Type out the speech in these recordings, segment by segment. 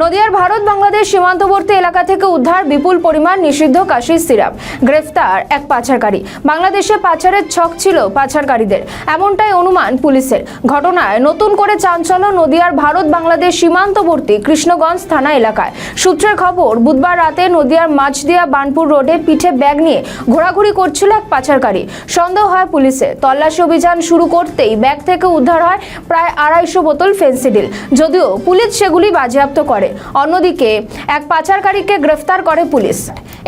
নদিয়ার ভারত বাংলাদেশ সীমান্তবর্তী এলাকা থেকে উদ্ধার বিপুল পরিমাণ নিষিদ্ধ কাশির সিরাপ। গ্রেফতার এক পাচারকারী। বাংলাদেশে পাচারের ছক ছিল পাচারকারীদের, এমনটাই অনুমান পুলিশের। ঘটনায় নতুন করে চাঞ্চল্য নদিয়ার ভারত বাংলাদেশ সীমান্তবর্তী কৃষ্ণগঞ্জ থানা এলাকায়। সূত্রের খবর, বুধবার রাতে নদিয়ার মাঝদিয়া বানপুর রোডে পিঠে ব্যাগ নিয়ে ঘোরাঘুরি করছিল এক পাচারকারী। সন্দেহ হয় পুলিশে। তল্লাশি অভিযান শুরু করতেই ব্যাগ থেকে উদ্ধার হয় প্রায় 250 বোতল ফেন্সিডিল, যদিও পুলিশ সেগুলি বাজেয়াপ্ত করে। অন্যদিকে এক পাচারকারীকে গ্রেফতার করে পুলিশ।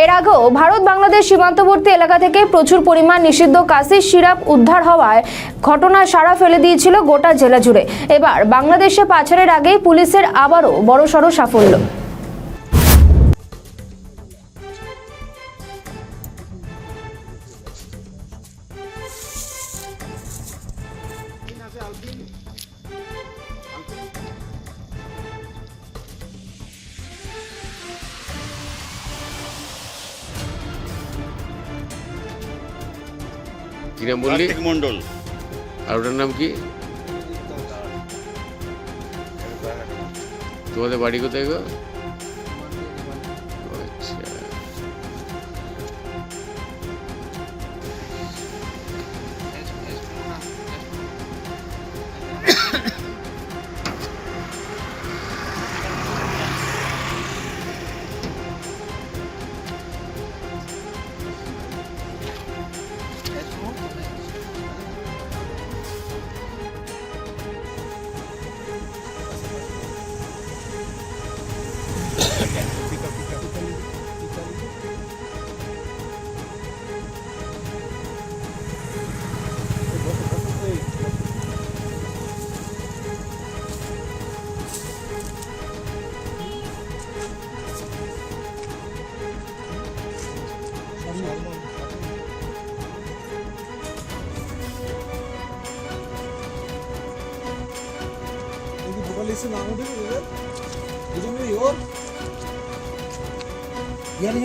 এর আগেও ভারত বাংলাদেশ সীমান্তবর্তী এলাকা থেকে প্রচুর পরিমাণ নিষিদ্ধ কাশির সিরাপ উদ্ধার হওয়ায় ঘটনায় সাড়া ফেলে দিয়েছিল গোটা জেলা জুড়ে। এবার বাংলাদেশে পাচারের আগেই পুলিশের আবারও বড়সড় সাফল্য। কি নাম বললি? মন্ডল। আর ওটার নাম কি? তোমাদের বাড়ি কোথায় গো? আচ্ছা,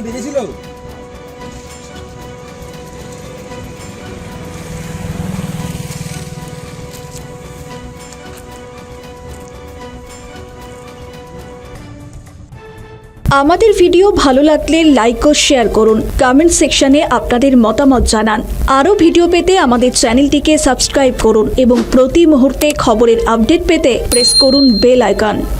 বেরিয়েছিল। আমাদের ভিডিও ভালো লাগলে লাইক ও শেয়ার করুন, কমেন্ট সেকশনে আপনাদের মতামত জানান। আরও ভিডিও পেতে আমাদের চ্যানেলটিকে সাবস্ক্রাইব করুন এবং প্রতি মুহূর্তে খবরের আপডেট পেতে প্রেস করুন বেল আইকন।